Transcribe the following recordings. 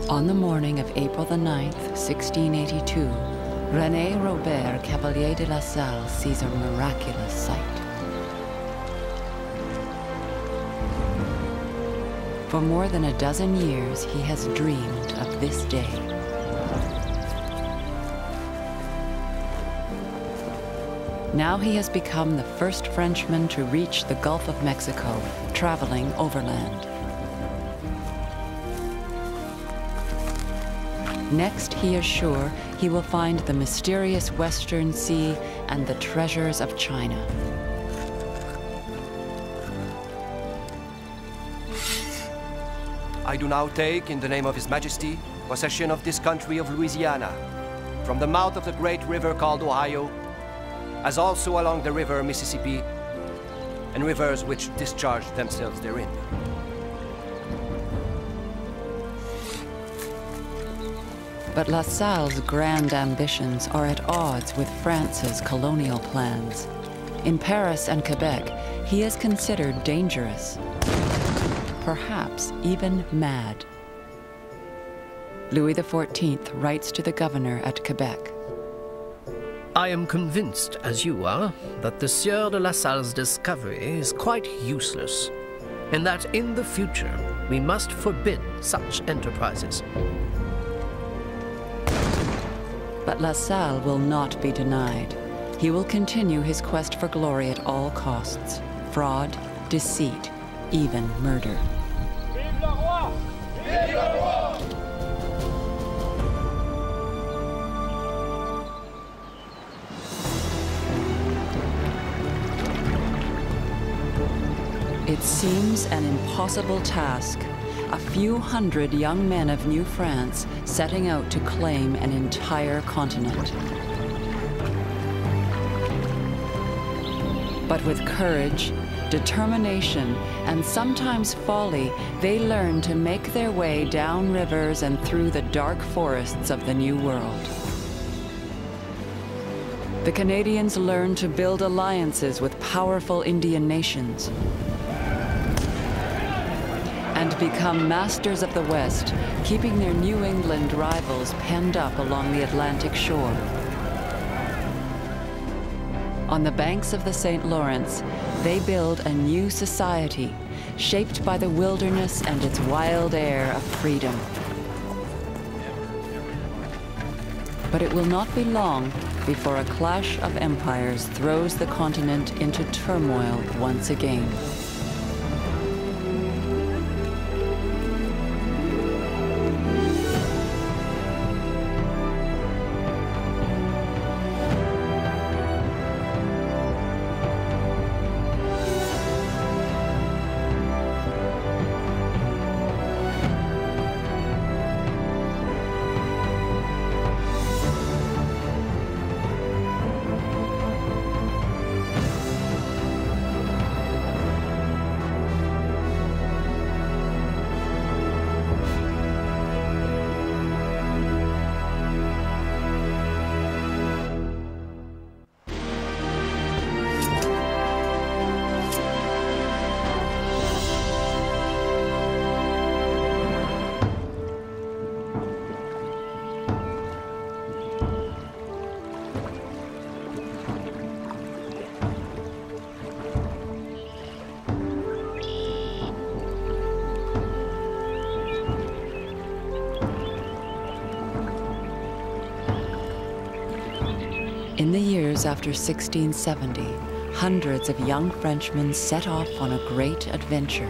On the morning of April the 9th, 1682, René Robert Cavelier de La Salle sees a miraculous sight. For more than a dozen years, he has dreamed of this day. Now he has become the first Frenchman to reach the Gulf of Mexico, traveling overland. Next, he is sure he will find the mysterious Western Sea and the treasures of China. I do now take, in the name of His Majesty, possession of this country of Louisiana, from the mouth of the great river called Ohio, as also along the river Mississippi, and rivers which discharge themselves therein. But La Salle's grand ambitions are at odds with France's colonial plans. In Paris and Quebec, he is considered dangerous, perhaps even mad. Louis XIV writes to the governor at Quebec. I am convinced, as you are, that the Sieur de La Salle's discovery is quite useless, and that in the future we must forbid such enterprises. But La Salle will not be denied. He will continue his quest for glory at all costs. Fraud, deceit, even murder. Vive le roi! Vive le roi! It seems an impossible task. A few hundred young men of New France setting out to claim an entire continent. But with courage, determination, and sometimes folly, they learn to make their way down rivers and through the dark forests of the New World. The Canadians learn to build alliances with powerful Indian nations and become masters of the West, keeping their New England rivals penned up along the Atlantic shore. On the banks of the St. Lawrence, they build a new society, shaped by the wilderness and its wild air of freedom. But it will not be long before a clash of empires throws the continent into turmoil once again. In the years after 1670, hundreds of young Frenchmen set off on a great adventure.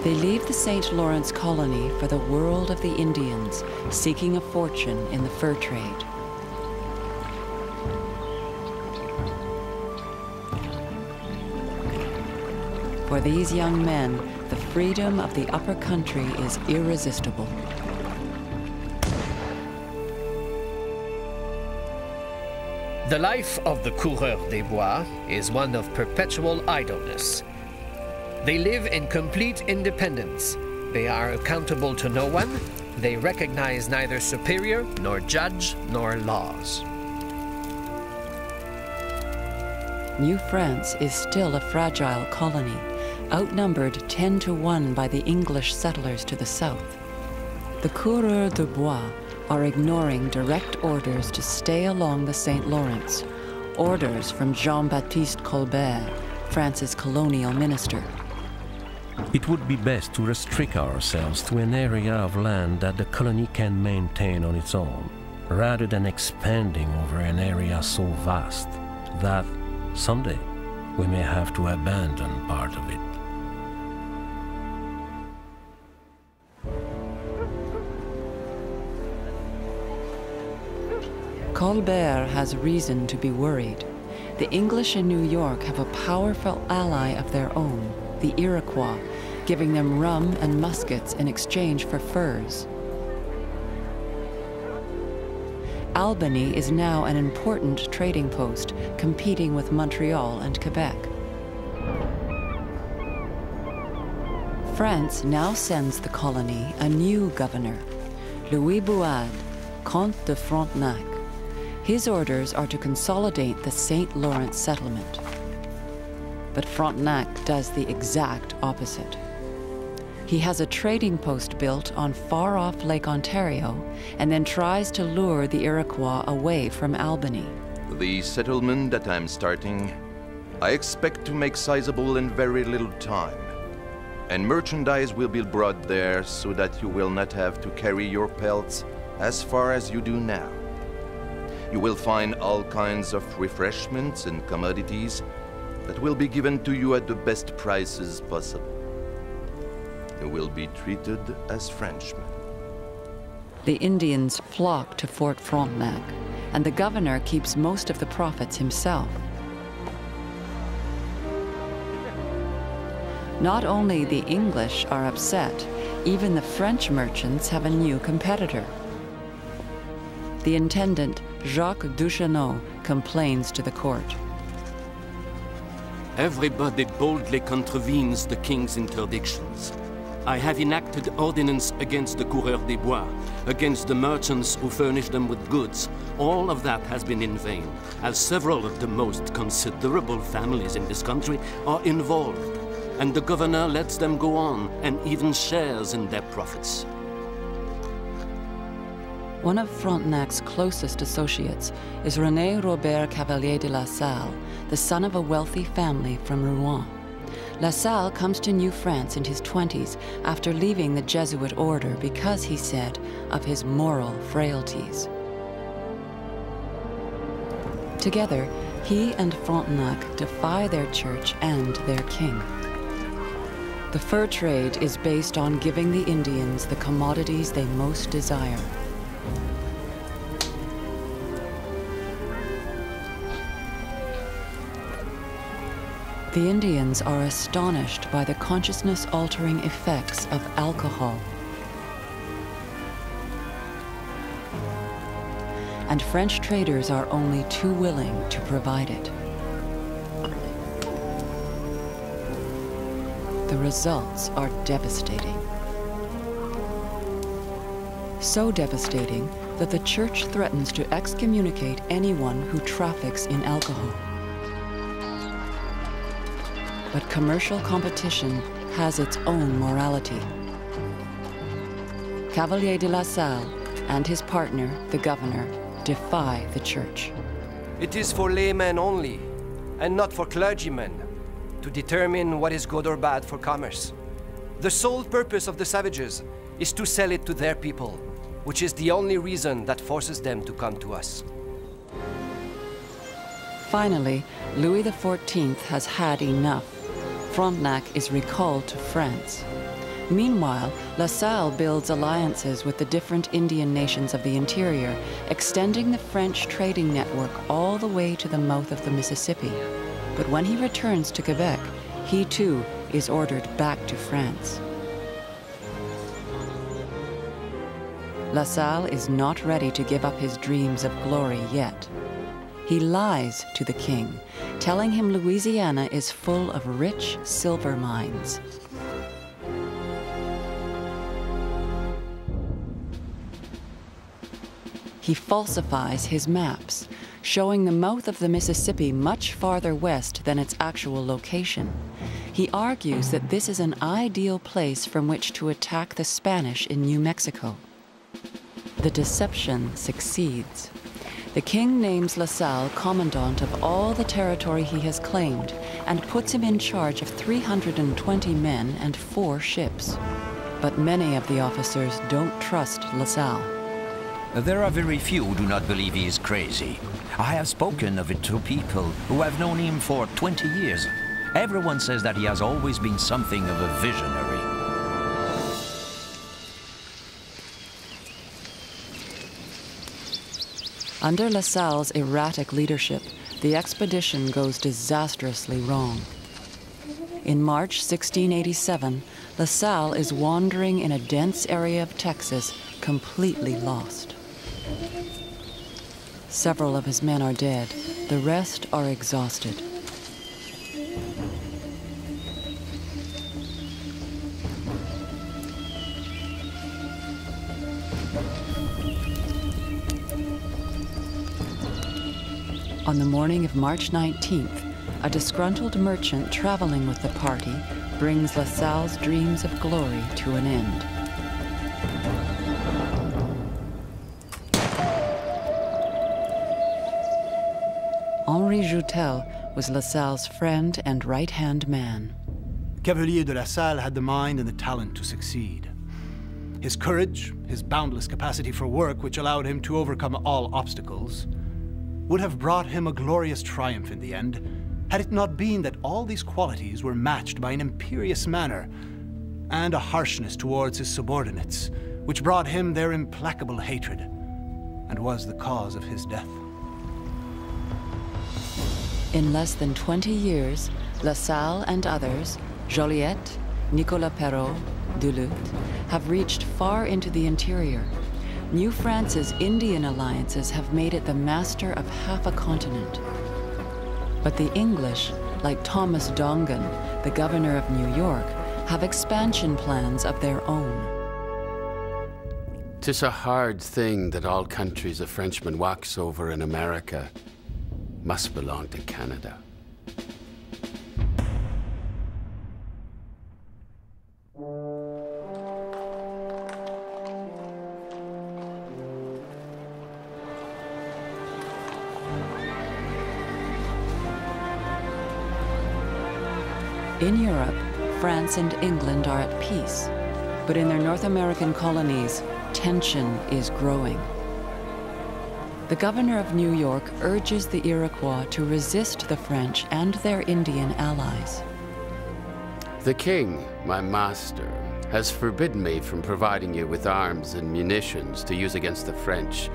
They leave the St. Lawrence colony for the world of the Indians, seeking a fortune in the fur trade. For these young men, the freedom of the upper country is irresistible. The life of the coureurs des bois is one of perpetual idleness. They live in complete independence. They are accountable to no one. They recognize neither superior, nor judge, nor laws. New France is still a fragile colony, outnumbered 10-1 by the English settlers to the south. The coureurs de bois are ignoring direct orders to stay along the St. Lawrence, orders from Jean-Baptiste Colbert, France's colonial minister. It would be best to restrict ourselves to an area of land that the colony can maintain on its own, rather than expanding over an area so vast that someday we may have to abandon part of it. Colbert has reason to be worried. The English in New York have a powerful ally of their own, the Iroquois, giving them rum and muskets in exchange for furs. Albany is now an important trading post, competing with Montreal and Quebec. France now sends the colony a new governor, Louis Bouade, Comte de Frontenac. His orders are to consolidate the St. Lawrence settlement. But Frontenac does the exact opposite. He has a trading post built on far-off Lake Ontario and then tries to lure the Iroquois away from Albany. The settlement that I'm starting, I expect to make sizable in very little time. And merchandise will be brought there so that you will not have to carry your pelts as far as you do now. You will find all kinds of refreshments and commodities that will be given to you at the best prices possible. You will be treated as Frenchmen. The Indians flock to Fort Frontenac, and the governor keeps most of the profits himself. Not only the English are upset, even the French merchants have a new competitor. The intendant, Jacques Duchesneau, complains to the court. Everybody boldly contravenes the king's interdictions. I have enacted ordinance against the coureurs des bois, against the merchants who furnish them with goods. All of that has been in vain, as several of the most considerable families in this country are involved, and the governor lets them go on and even shares in their profits. One of Frontenac's closest associates is René Robert Cavelier de La Salle, the son of a wealthy family from Rouen. La Salle comes to New France in his 20s after leaving the Jesuit order because, he said, of his moral frailties. Together, he and Frontenac defy their church and their king. The fur trade is based on giving the Indians the commodities they most desire. The Indians are astonished by the consciousness-altering effects of alcohol. And French traders are only too willing to provide it. The results are devastating. So devastating that the church threatens to excommunicate anyone who traffics in alcohol. But commercial competition has its own morality. Cavelier de La Salle and his partner, the governor, defy the church. It is for laymen only, and not for clergymen, to determine what is good or bad for commerce. The sole purpose of the savages is to sell it to their people, which is the only reason that forces them to come to us. Finally, Louis XIV has had enough. Frontenac is recalled to France. Meanwhile, La Salle builds alliances with the different Indian nations of the interior, extending the French trading network all the way to the mouth of the Mississippi. But when he returns to Quebec, he too is ordered back to France. La Salle is not ready to give up his dreams of glory yet. He lies to the king, telling him Louisiana is full of rich silver mines. He falsifies his maps, showing the mouth of the Mississippi much farther west than its actual location. He argues that this is an ideal place from which to attack the Spanish in New Mexico. The deception succeeds. The king names La Salle commandant of all the territory he has claimed and puts him in charge of 320 men and 4 ships. But many of the officers don't trust La Salle. There are very few who do not believe he is crazy. I have spoken of it to people who have known him for 20 years. Everyone says that he has always been something of a visionary. Under La Salle's erratic leadership, the expedition goes disastrously wrong. In March 1687, La Salle is wandering in a dense area of Texas, completely lost. Several of his men are dead. The rest are exhausted. On the morning of March 19th, a disgruntled merchant traveling with the party brings La Salle's dreams of glory to an end. Henri Joutel was La Salle's friend and right-hand man. Cavelier de La Salle had the mind and the talent to succeed. His courage, his boundless capacity for work, which allowed him to overcome all obstacles, would have brought him a glorious triumph in the end, had it not been that all these qualities were matched by an imperious manner and a harshness towards his subordinates, which brought him their implacable hatred and was the cause of his death. In less than 20 years, La Salle and others, Joliet, Nicolas Perrot, Duluth, have reached far into the interior. New France's Indian alliances have made it the master of half a continent. But the English, like Thomas Dongan, the governor of New York, have expansion plans of their own. 'Tis a hard thing that all countries a Frenchman walks over in America must belong to Canada. In Europe, France and England are at peace, but in their North American colonies, tension is growing. The governor of New York urges the Iroquois to resist the French and their Indian allies. The king, my master, has forbidden me from providing you with arms and munitions to use against the French.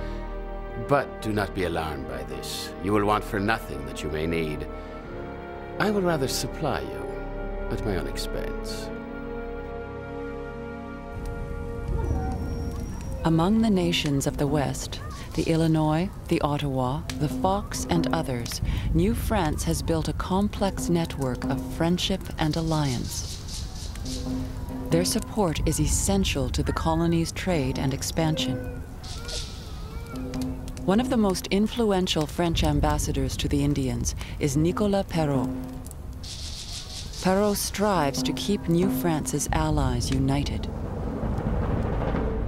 But do not be alarmed by this. You will want for nothing that you may need. I will rather supply you at my own expense. Among the nations of the West, the Illinois, the Ottawa, the Fox, and others, New France has built a complex network of friendship and alliance. Their support is essential to the colony's trade and expansion. One of the most influential French ambassadors to the Indians is Nicolas Perrot. Perrot strives to keep New France's allies united.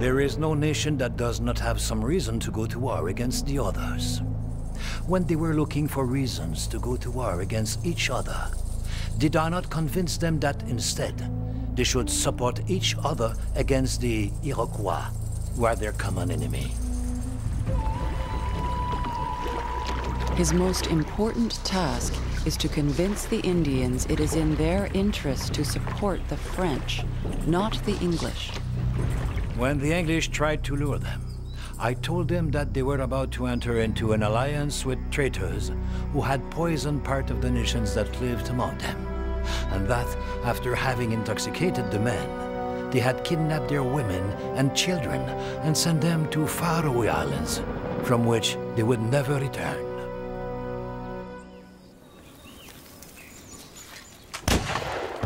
There is no nation that does not have some reason to go to war against the others. When they were looking for reasons to go to war against each other, did I not convince them that instead they should support each other against the Iroquois, who are their common enemy? His most important task is to convince the Indians it is in their interest to support the French, not the English. When the English tried to lure them, I told them that they were about to enter into an alliance with traitors who had poisoned part of the nations that lived among them, and that after having intoxicated the men, they had kidnapped their women and children and sent them to faraway islands, from which they would never return.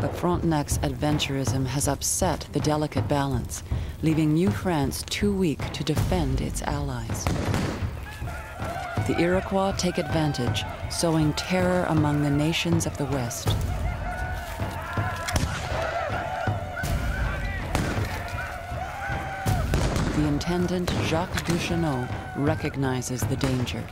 But Frontenac's adventurism has upset the delicate balance, leaving New France too weak to defend its allies. the Iroquois take advantage, sowing terror among the nations of the West. The intendant Jacques Duchesneau recognizes the danger.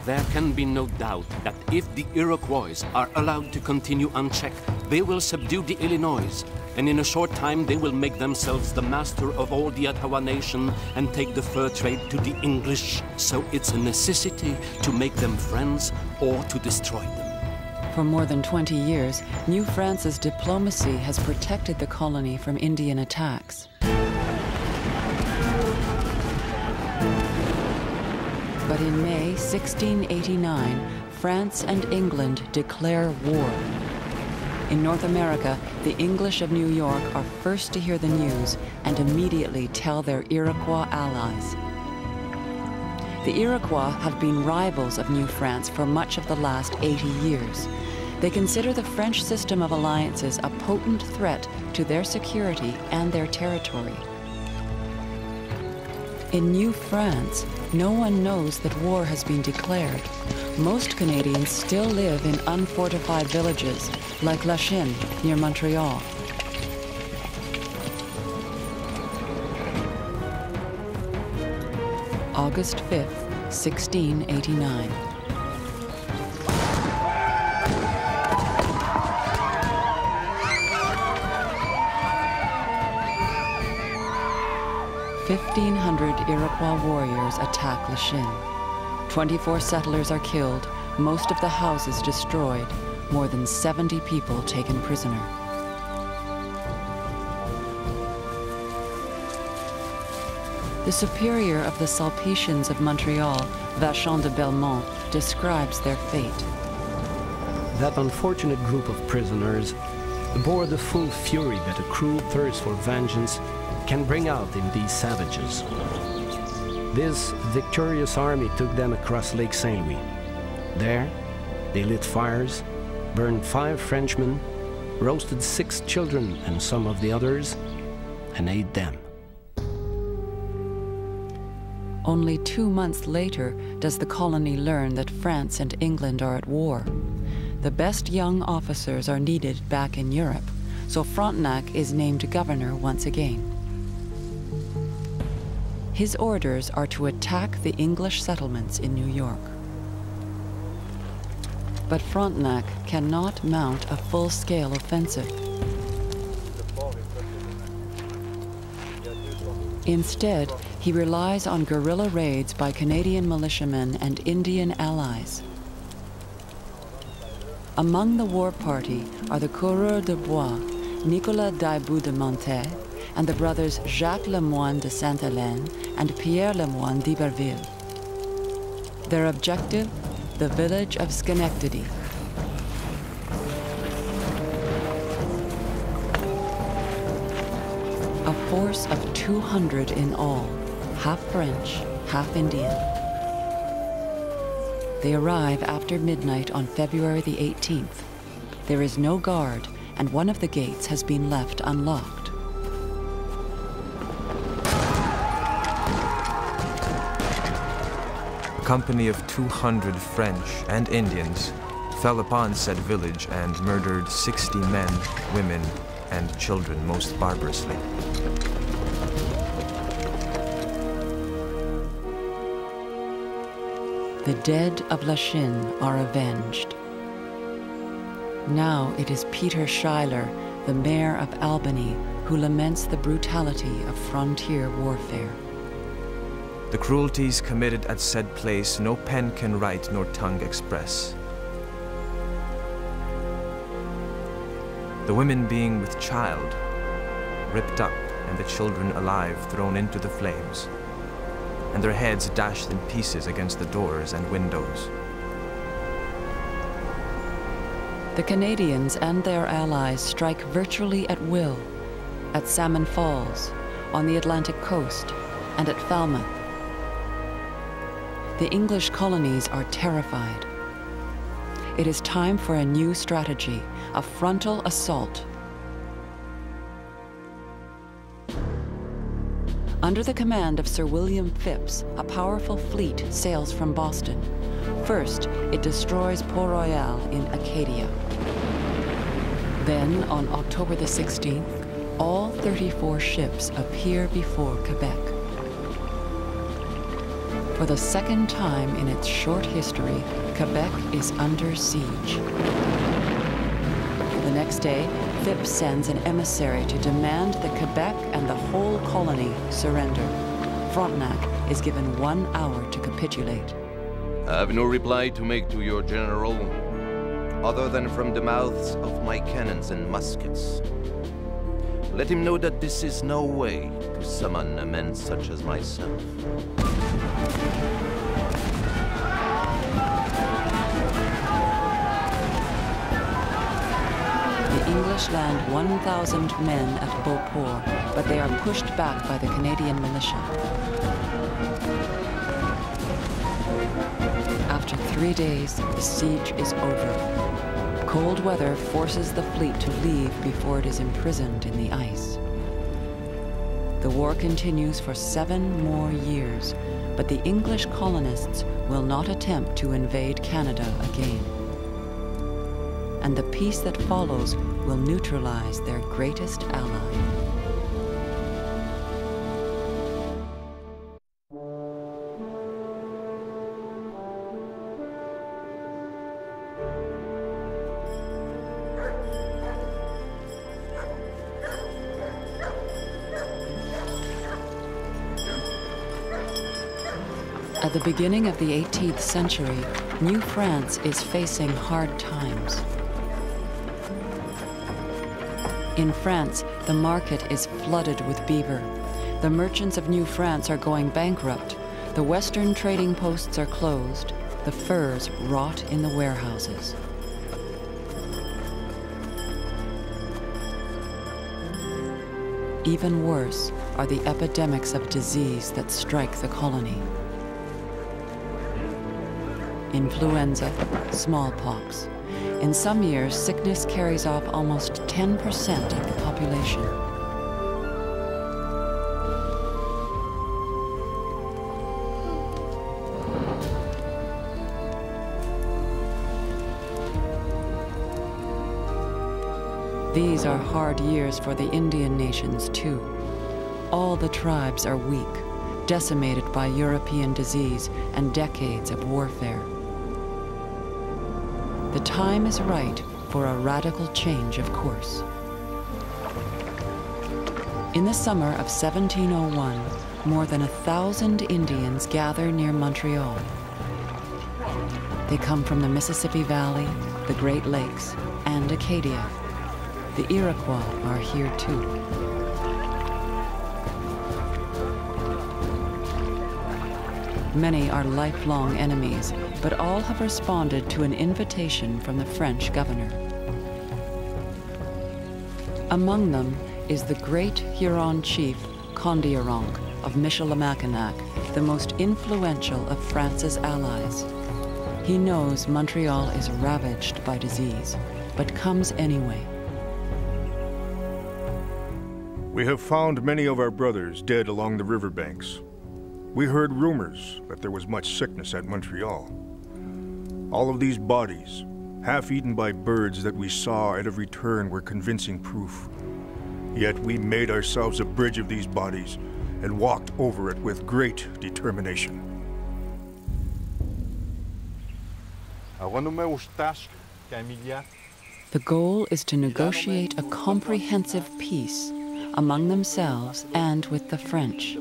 There can be no doubt that if the Iroquois are allowed to continue unchecked, they will subdue the Illinois, and in a short time they will make themselves the master of all the Ottawa nation and take the fur trade to the English. So it's a necessity to make them friends or to destroy them. For more than 20 years, New France's diplomacy has protected the colony from Indian attacks. But in May 1689, France and England declare war. In North America, the English of New York are first to hear the news and immediately tell their Iroquois allies. The Iroquois have been rivals of New France for much of the last 80 years. They consider the French system of alliances a potent threat to their security and their territory. In New France, no one knows that war has been declared. Most Canadians still live in unfortified villages, like La Chine, near Montreal. August 5th, 1689. "1,500 Iroquois warriors attack La Chine. 24 settlers are killed, most of the houses destroyed, more than 70 people taken prisoner." The superior of the Sulpicians of Montreal, Vachon de Belmont, describes their fate. That unfortunate group of prisoners bore the full fury that a cruel thirst for vengeance can bring out in these savages. This victorious army took them across Lake St. Louis. There, they lit fires, burned 5 Frenchmen, roasted 6 children and some of the others, and ate them. Only 2 months later does the colony learn that France and England are at war. The best young officers are needed back in Europe, so Frontenac is named governor once again. His orders are to attack the English settlements in New York. But Frontenac cannot mount a full-scale offensive. Instead, he relies on guerrilla raids by Canadian militiamen and Indian allies. Among the war party are the coureurs de bois, Nicolas d'Aillebout de Montet, and the brothers Jacques Lemoine de Sainte-Hélène and Pierre Lemoine d'Iberville. Their objective, the village of Schenectady. A force of 200 in all, half French, half Indian. They arrive after midnight on February the 18th. There is no guard, and one of the gates has been left unlocked. A company of 200 French and Indians fell upon said village and murdered 60 men, women, and children most barbarously. The dead of La Chine are avenged. Now it is Peter Schuyler, the mayor of Albany, who laments the brutality of frontier warfare. The cruelties committed at said place no pen can write nor tongue express. The women being with child, ripped up, and the children alive thrown into the flames, and their heads dashed in pieces against the doors and windows. The Canadians and their allies strike virtually at will, at Salmon Falls, on the Atlantic coast, and at Falmouth. The English colonies are terrified. It is time for a new strategy, a frontal assault. Under the command of Sir William Phipps, a powerful fleet sails from Boston. First, it destroys Port Royal in Acadia. Then, on October the 16th, all 34 ships appear before Quebec. For the second time in its short history, Quebec is under siege. The next day, Phipps sends an emissary to demand that Quebec and the whole colony surrender. Frontenac is given 1 hour to capitulate. I have no reply to make to your general, other than from the mouths of my cannons and muskets. Let him know that this is no way to summon a man such as myself. The English land 1,000 men at Beauport, but they are pushed back by the Canadian militia. After 3 days, the siege is over. Cold weather forces the fleet to leave before it is imprisoned in the ice. The war continues for 7 more years, but the English colonists will not attempt to invade Canada again. And the peace that follows will neutralize their greatest ally. At the beginning of the 18th century, New France is facing hard times. In France, the market is flooded with beaver. The merchants of New France are going bankrupt. The western trading posts are closed. The furs rot in the warehouses. Even worse are the epidemics of disease that strike the colony. Influenza, smallpox. In some years, sickness carries off almost 10% of the population. These are hard years for the Indian nations, too. All the tribes are weak, decimated by European disease and decades of warfare. The time is right for a radical change of course. In the summer of 1701, more than 1,000 Indians gather near Montreal. They come from the Mississippi Valley, the Great Lakes, and Acadia. The Iroquois are here too. Many are lifelong enemies, but all have responded to an invitation from the French governor. Among them is the great Huron chief Kondiaronk of Michilimackinac, the most influential of France's allies. He knows Montreal is ravaged by disease, but comes anyway. We have found many of our brothers dead along the riverbanks. We heard rumors that there was much sickness at Montreal. All of these bodies, half eaten by birds that we saw at every turn, were convincing proof. Yet we made ourselves a bridge of these bodies and walked over it with great determination. The goal is to negotiate a comprehensive peace among themselves and with the French.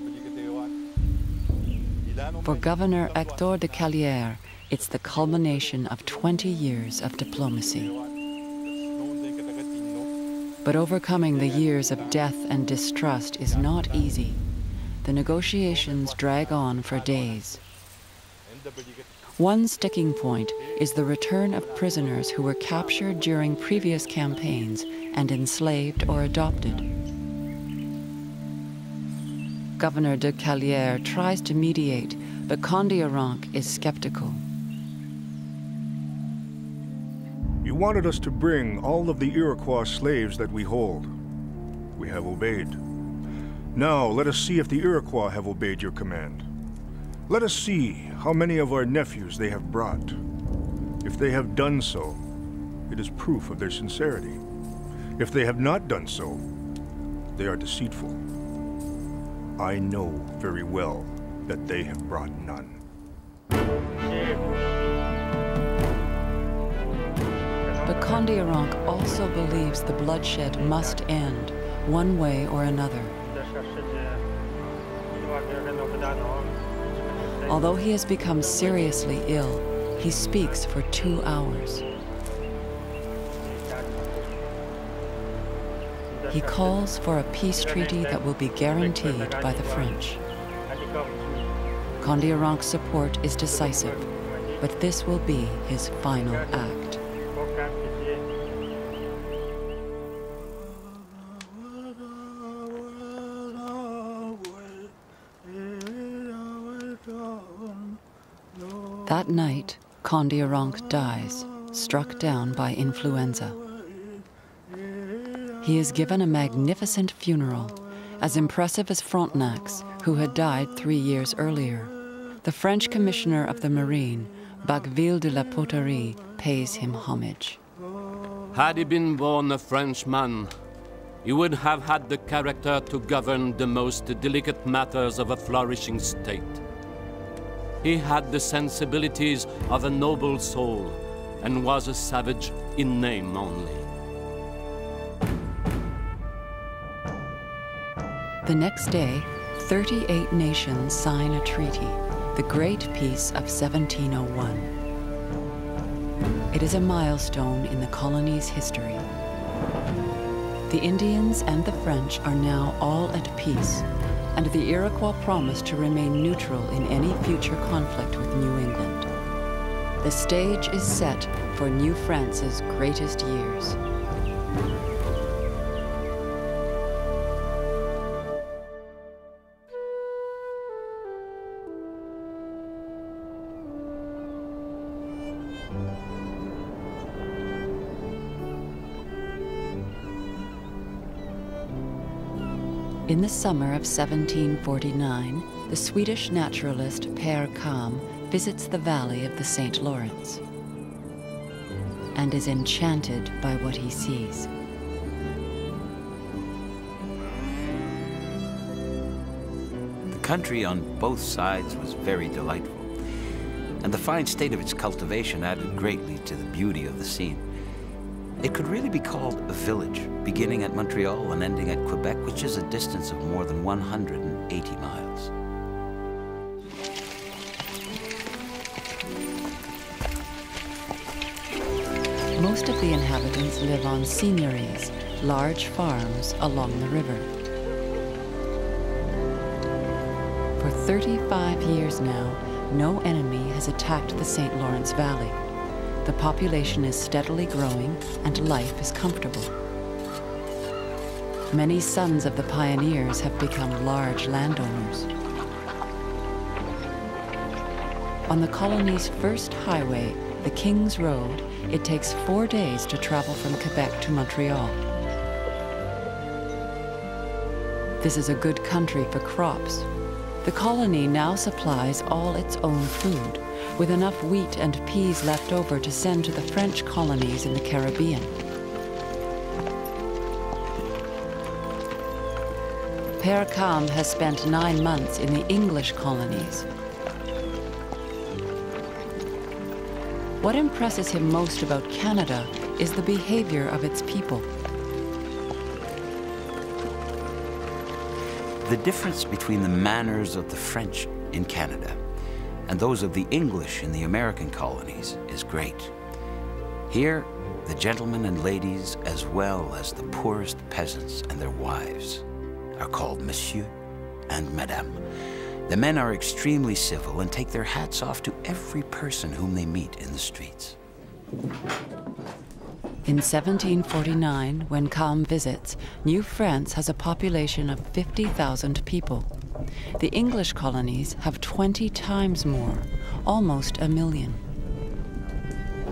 For Governor Hector de Cavelier, it's the culmination of 20 years of diplomacy. But overcoming the years of death and distrust is not easy. The negotiations drag on for days. One sticking point is the return of prisoners who were captured during previous campaigns and enslaved or adopted. Governor de Cavelier tries to mediate, but Kondiaronk is skeptical. You wanted us to bring all of the Iroquois slaves that we hold. We have obeyed. Now, let us see if the Iroquois have obeyed your command. Let us see how many of our nephews they have brought. If they have done so, it is proof of their sincerity. If they have not done so, they are deceitful. I know very well that they have brought none. But Kondiaronk also believes the bloodshed must end, one way or another. Although he has become seriously ill, he speaks for 2 hours. He calls for a peace treaty that will be guaranteed by the French. Kondiaronk's support is decisive, but this will be his final act. That night, Kondiaronk dies, struck down by influenza. He is given a magnificent funeral, as impressive as Frontenac's, who had died 3 years earlier. The French commissioner of the Marine, Cavelier de La Salle, pays him homage. Had he been born a Frenchman, he would have had the character to govern the most delicate matters of a flourishing state. He had the sensibilities of a noble soul and was a savage in name only. The next day, 38 nations sign a treaty, the Great Peace of 1701. It is a milestone in the colony's history. The Indians and the French are now all at peace, and the Iroquois promise to remain neutral in any future conflict with New England. The stage is set for New France's greatest years. In the summer of 1749, the Swedish naturalist Père Kam visits the valley of the St. Lawrence and is enchanted by what he sees. The country on both sides was very delightful, and the fine state of its cultivation added greatly to the beauty of the scene. It could really be called a village, beginning at Montreal and ending at Quebec, which is a distance of more than 180 miles. Most of the inhabitants live on seigneuries, large farms along the river. For 35 years now, no enemy has attacked the St. Lawrence Valley. The population is steadily growing and life is comfortable. Many sons of the pioneers have become large landowners. On the colony's first highway, the King's Road, it takes 4 days to travel from Quebec to Montreal. This is a good country for crops. The colony now supplies all its own food, with enough wheat and peas left over to send to the French colonies in the Caribbean. Père Kam has spent 9 months in the English colonies. What impresses him most about Canada is the behavior of its people. The difference between the manners of the French in Canada and those of the English in the American colonies is great. Here, the gentlemen and ladies, as well as the poorest peasants and their wives, are called Monsieur and Madame. The men are extremely civil and take their hats off to every person whom they meet in the streets. In 1749, when Kam visits, New France has a population of 50,000 people. The English colonies have 20 times more, almost 1 million.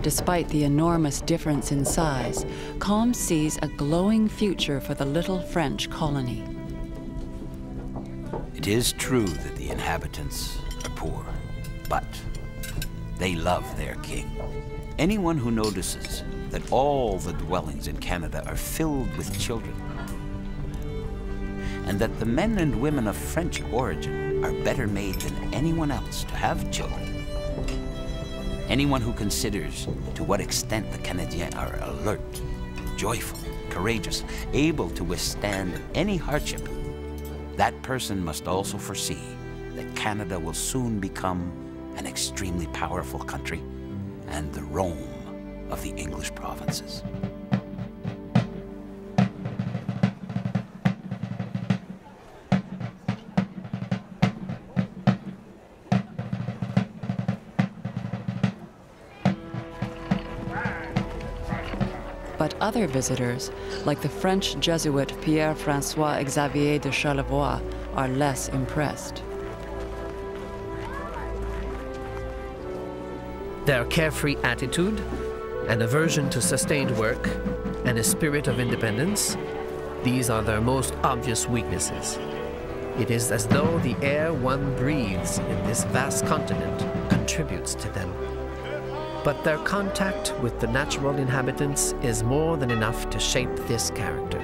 Despite the enormous difference in size, Kam sees a glowing future for the little French colony. It is true that the inhabitants are poor, but they love their king. Anyone who notices that all the dwellings in Canada are filled with children, and that the men and women of French origin are better made than anyone else to have children, anyone who considers to what extent the Canadiens are alert, joyful, courageous, able to withstand any hardship, that person must also foresee that Canada will soon become an extremely powerful country and the Rome of the English provinces. But other visitors, like the French Jesuit Pierre-François Xavier de Charlevoix, are less impressed. Their carefree attitude, an aversion to sustained work, and a spirit of independence, these are their most obvious weaknesses. It is as though the air one breathes in this vast continent contributes to them. But their contact with the natural inhabitants is more than enough to shape this character.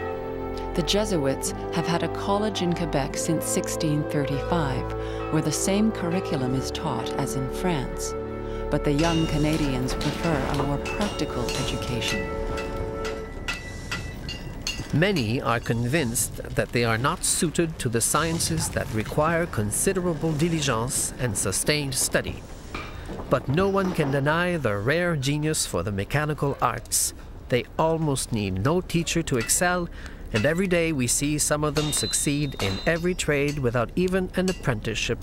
The Jesuits have had a college in Quebec since 1635, where the same curriculum is taught as in France. But the young Canadians prefer a more practical education. Many are convinced that they are not suited to the sciences that require considerable diligence and sustained study. But no one can deny the rare genius for the mechanical arts. They almost need no teacher to excel, and every day we see some of them succeed in every trade without even an apprenticeship.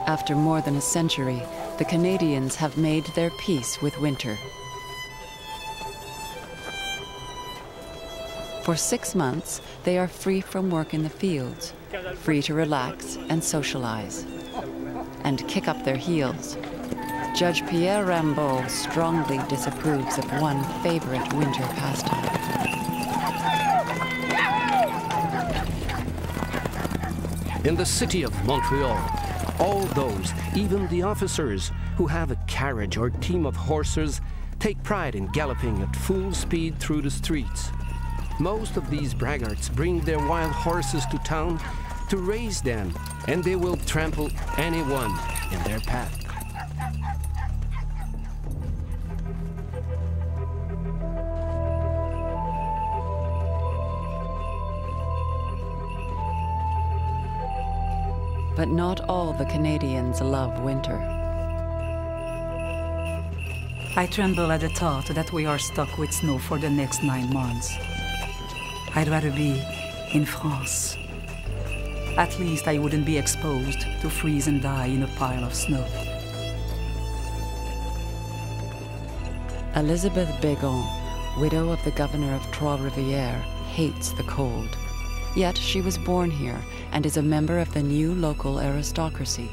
After more than a century, the Canadians have made their peace with winter. For 6 months, they are free from work in the fields, free to relax and socialize, and kick up their heels. Judge Pierre Rambaud strongly disapproves of one favorite winter pastime. In the city of Montreal, all those, even the officers, who have a carriage or team of horses, take pride in galloping at full speed through the streets. Most of these braggarts bring their wild horses to town to raise them, and they will trample anyone in their path. But not all the Canadians love winter. I tremble at the thought that we are stuck with snow for the next 9 months. I'd rather be in France. At least I wouldn't be exposed to freeze and die in a pile of snow. Elizabeth Bégon, widow of the governor of Trois-Rivières, hates the cold. Yet she was born here and is a member of the new local aristocracy.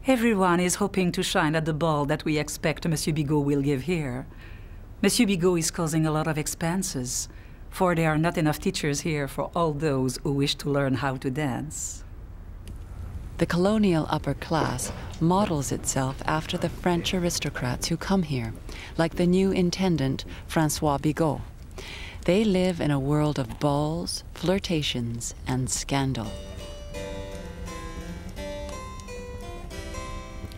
Everyone is hoping to shine at the ball that we expect Monsieur Bigot will give here. Monsieur Bigot is causing a lot of expenses, for there are not enough teachers here for all those who wish to learn how to dance. The colonial upper class models itself after the French aristocrats who come here, like the new intendant, François Bigot. They live in a world of balls, flirtations, and scandal.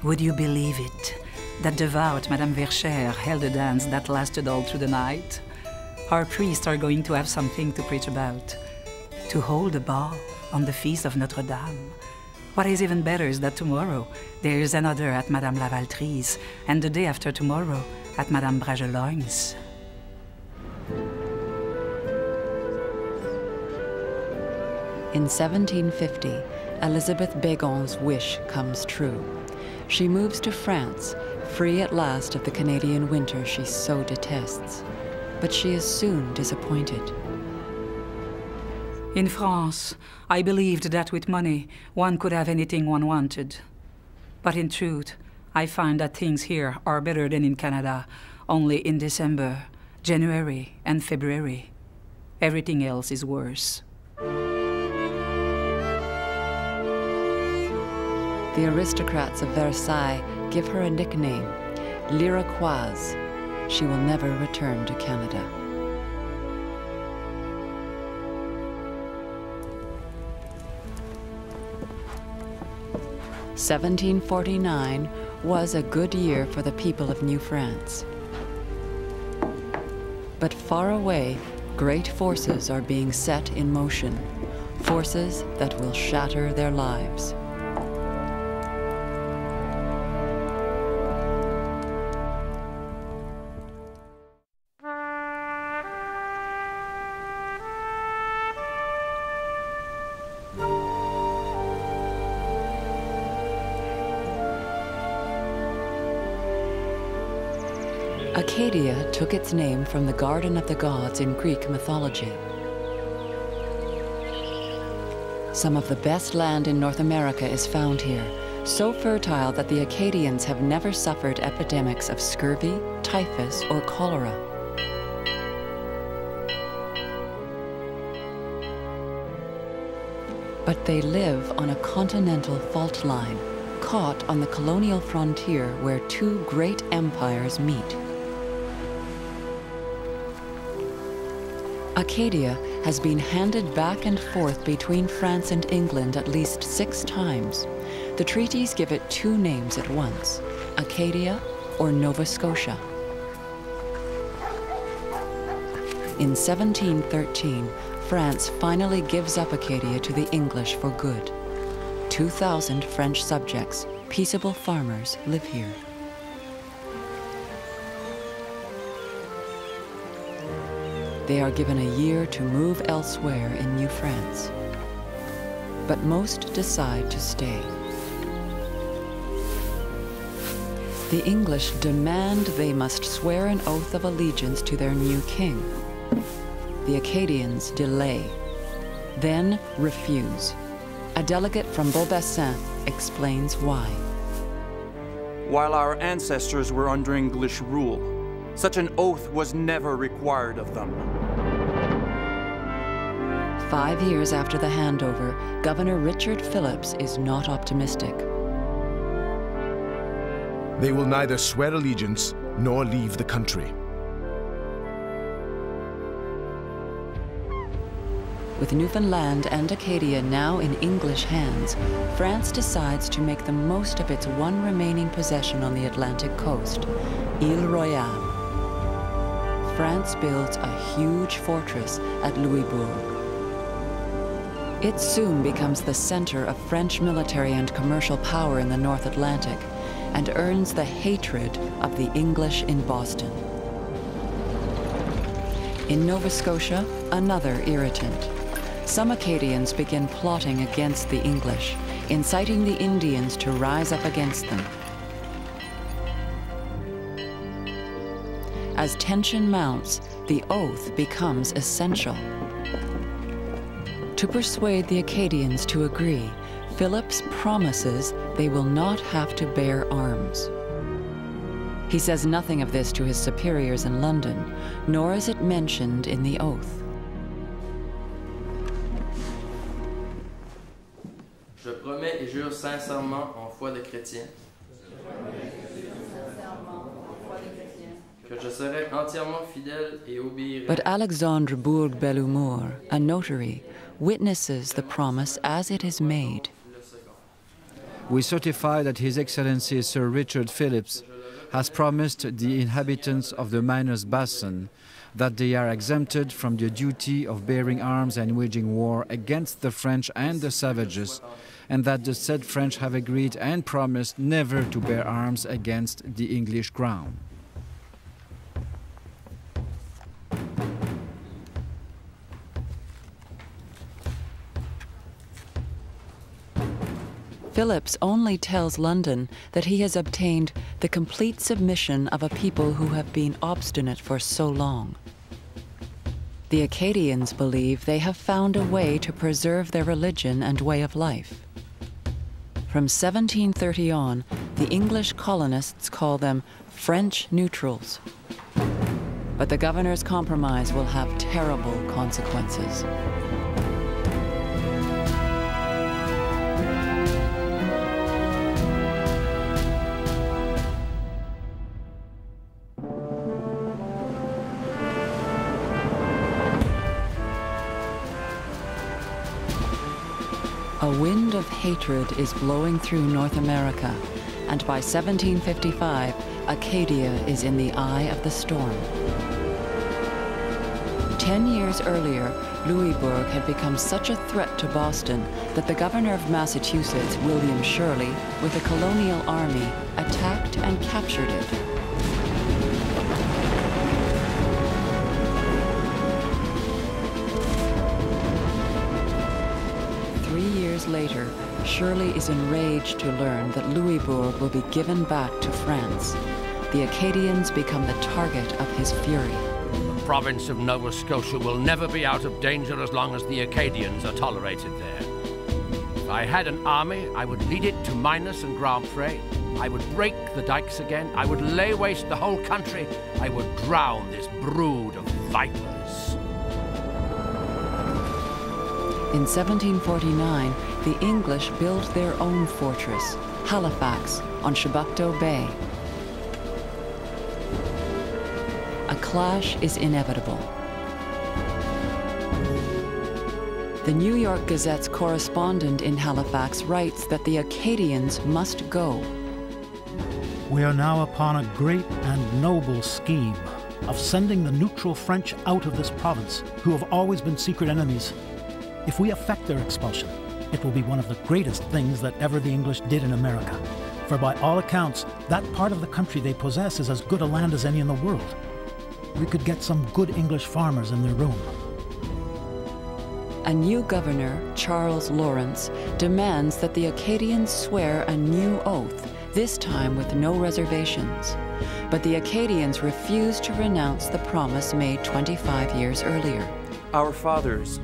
Would you believe it? That devout Madame Verchères held a dance that lasted all through the night. Our priests are going to have something to preach about. To hold a ball on the feast of Notre Dame. What is even better is that tomorrow there is another at Madame Lavaltry's, and the day after tomorrow at Madame Bragelogne's. In 1750, Elizabeth Bégon's wish comes true. She moves to France, free at last of the Canadian winter she so detests. But she is soon disappointed. In France, I believed that with money, one could have anything one wanted. But in truth, I find that things here are better than in Canada, only in December, January, and February. Everything else is worse. The aristocrats of Versailles give her a nickname, l'Iroquoise. She will never return to Canada. "1749 was a good year for the people of New France. But far away, great forces are being set in motion, forces that will shatter their lives. Acadia took its name from the Garden of the Gods in Greek mythology. Some of the best land in North America is found here, so fertile that the Acadians have never suffered epidemics of scurvy, typhus, or cholera. But they live on a continental fault line, caught on the colonial frontier where two great empires meet. Acadia has been handed back and forth between France and England at least 6 times. The treaties give it 2 names at once, Acadia or Nova Scotia. In 1713, France finally gives up Acadia to the English for good. 2,000 French subjects, peaceable farmers, live here. They are given a year to move elsewhere in New France. But most decide to stay. The English demand they must swear an oath of allegiance to their new king. The Acadians delay, then refuse. A delegate from Beaubassin explains why. While our ancestors were under English rule, such an oath was never required of them. 5 years after the handover, Governor Richard Phillips is not optimistic. They will neither swear allegiance nor leave the country. With Newfoundland and Acadia now in English hands, France decides to make the most of its one remaining possession on the Atlantic coast, Ile Royale. France builds a huge fortress at Louisbourg. It soon becomes the center of French military and commercial power in the North Atlantic and earns the hatred of the English in Boston. In Nova Scotia, another irritant. Some Acadians begin plotting against the English, inciting the Indians to rise up against them. As tension mounts, the oath becomes essential. To persuade the Acadians to agree, Phillips promises they will not have to bear arms. He says nothing of this to his superiors in London, nor is it mentioned in the oath. Je promets et jure sincèrement en foi de chrétien que je serai entièrement fidèle et obéirai. But Alexandre Bourg-Belhumour, a notary, witnesses the promise as it is made. We certify that His Excellency Sir Richard Phillips has promised the inhabitants of the Miners Basin that they are exempted from the duty of bearing arms and waging war against the French and the savages, and that the said French have agreed and promised never to bear arms against the English crown. Phillips only tells London that he has obtained the complete submission of a people who have been obstinate for so long. The Acadians believe they have found a way to preserve their religion and way of life. From 1730 on, the English colonists call them French neutrals. But the governor's compromise will have terrible consequences. A wind of hatred is blowing through North America, and by 1755, Acadia is in the eye of the storm. 10 years earlier, Louisbourg had become such a threat to Boston that the governor of Massachusetts, William Shirley, with a colonial army, attacked and captured it. Later, Shirley is enraged to learn that Louisbourg will be given back to France. The Acadians become the target of his fury. The province of Nova Scotia will never be out of danger as long as the Acadians are tolerated there. If I had an army, I would lead it to Minas and Grand Pre. I would break the dikes again. I would lay waste the whole country. I would drown this brood of vipers. In 1749, the English built their own fortress, Halifax, on Chebucto Bay. A clash is inevitable. The New York Gazette's correspondent in Halifax writes that the Acadians must go. We are now upon a great and noble scheme of sending the neutral French out of this province, who have always been secret enemies. If we effect their expulsion, it will be one of the greatest things that ever the English did in America. For by all accounts, that part of the country they possess is as good a land as any in the world. We could get some good English farmers in their room. A new governor, Charles Lawrence, demands that the Acadians swear a new oath, this time with no reservations. But the Acadians refuse to renounce the promise made 25 years earlier. Our fathers,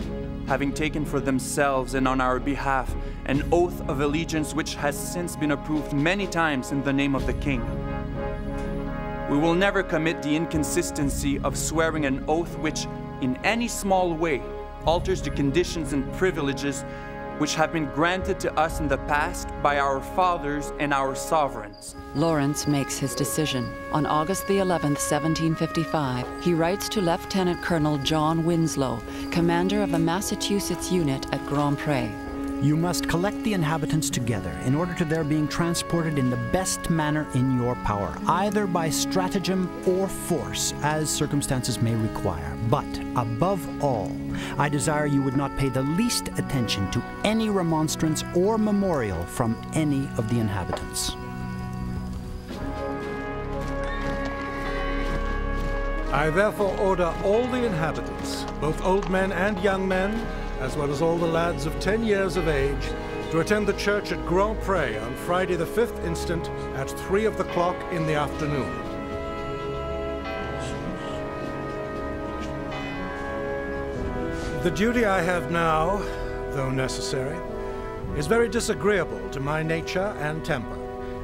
having taken for themselves and on our behalf an oath of allegiance which has since been approved many times in the name of the King. We will never commit the inconsistency of swearing an oath which, in any small way, alters the conditions and privileges which have been granted to us in the past by our fathers and our sovereigns. Lawrence makes his decision. On August the 11th, 1755, he writes to Lieutenant Colonel John Winslow, commander of a Massachusetts unit at Grand Pre. You must collect the inhabitants together in order to their being transported in the best manner in your power, either by stratagem or force, as circumstances may require. But, above all, I desire you would not pay the least attention to any remonstrance or memorial from any of the inhabitants. I therefore order all the inhabitants, both old men and young men, as well as all the lads of 10 years of age, to attend the church at Grand Pre on Friday the 5th instant at 3 o'clock in the afternoon. The duty I have now, though necessary, is very disagreeable to my nature and temper,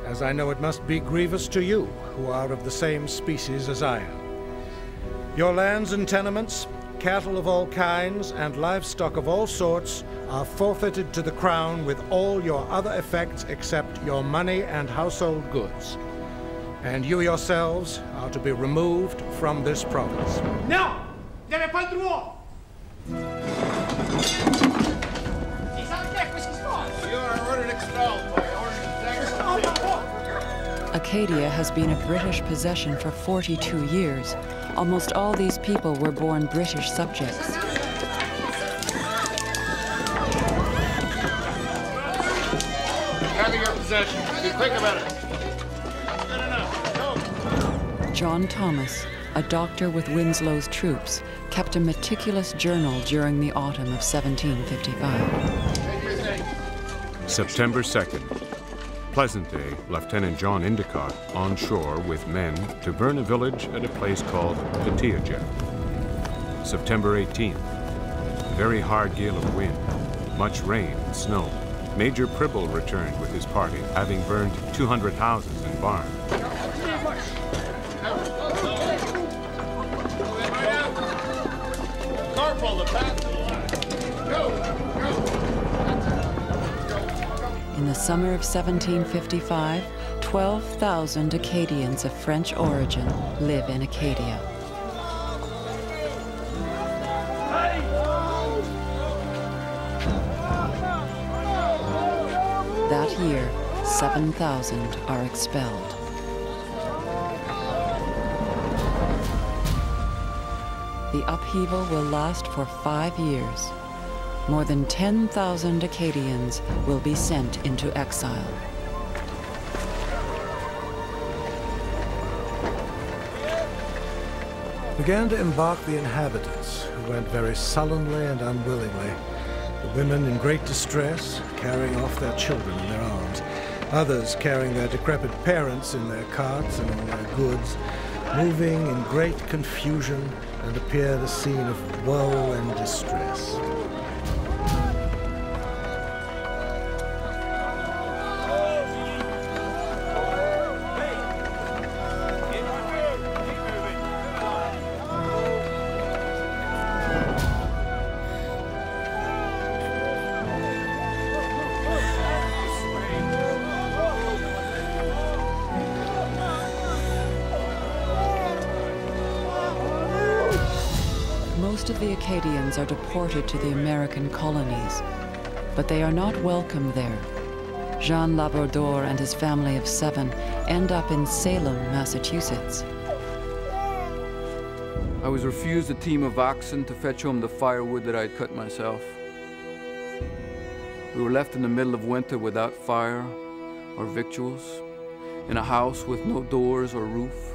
as I know it must be grievous to you, who are of the same species as I am. Your lands and tenements, cattle of all kinds, and livestock of all sorts are forfeited to the Crown with all your other effects except your money and household goods. And you yourselves are to be removed from this province. Non! Vous n'avez pas le droit! You are ordered expelled by order of Acadia has been a British possession for 42 years. Almost all these people were born British subjects. Have your possession. Be quick about it. Good enough. Go. John Thomas, a doctor with Winslow's troops, kept a meticulous journal during the autumn of 1755. September 2nd. Pleasant day, Lieutenant John Endicott on shore with men to burn a village at a place called Petioja. September 18th. Very hard gale of wind, much rain and snow. Major Pribble returned with his party, having burned 200 houses and barns. In the summer of 1755, 12,000 Acadians of French origin live in Acadia. That year, 7,000 are expelled. The upheaval will last for 5 years. More than 10,000 Acadians will be sent into exile. Began to embark the inhabitants, who went very sullenly and unwillingly. The women in great distress, carrying off their children in their arms. Others carrying their decrepit parents in their carts and all their goods, moving in great confusion and appeared a scene of woe and distress. Most of the Acadians are deported to the American colonies, but they are not welcome there. Jean Labrador and his family of 7 end up in Salem, Massachusetts. I was refused a team of oxen to fetch home the firewood that I had cut myself. We were left in the middle of winter without fire or victuals, in a house with no doors or roof.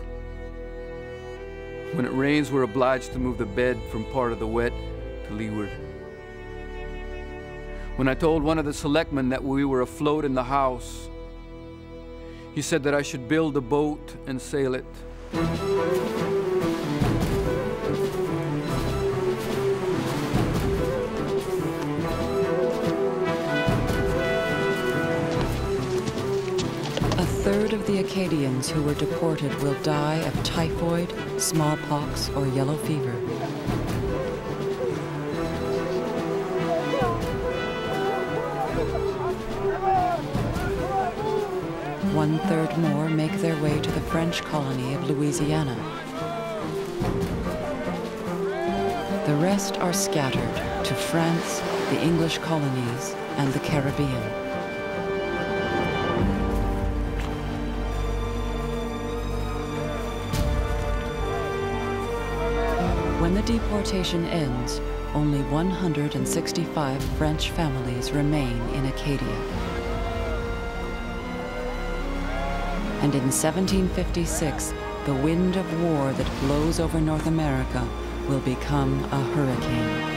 When it rains, we're obliged to move the bed from part of the wet to leeward. When I told one of the selectmen that we were afloat in the house, he said that I should build a boat and sail it. A third of the Acadians who were deported will die of typhoid, smallpox, or yellow fever. One-third more make their way to the French colony of Louisiana. The rest are scattered to France, the English colonies, and the Caribbean. When the deportation ends, only 165 French families remain in Acadia. And in 1756, the wind of war that blows over North America will become a hurricane.